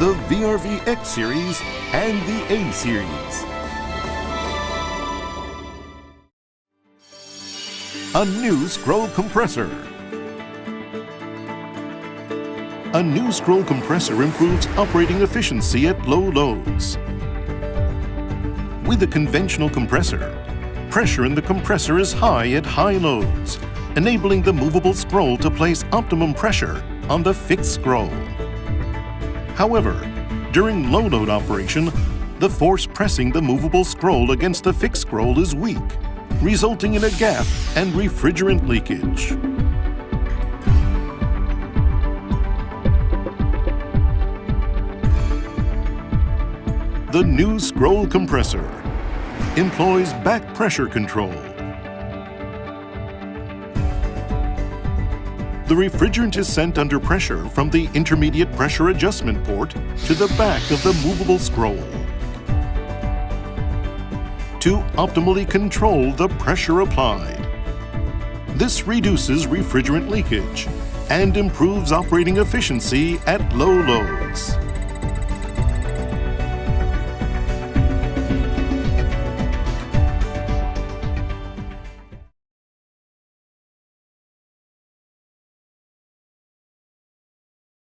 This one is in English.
the VRV X Series and the A Series. A new scroll compressor. A new scroll compressor improves operating efficiency at low loads. With a conventional compressor, pressure in the compressor is high at high loads, enabling the movable scroll to place optimum pressure on the fixed scroll. However, during low load operation, the force pressing the movable scroll against the fixed scroll is weak, resulting in a gap and refrigerant leakage. The new scroll compressor employs back pressure control. The refrigerant is sent under pressure from the intermediate pressure adjustment port to the back of the movable scroll to optimally control the pressure applied. This reduces refrigerant leakage and improves operating efficiency at low loads.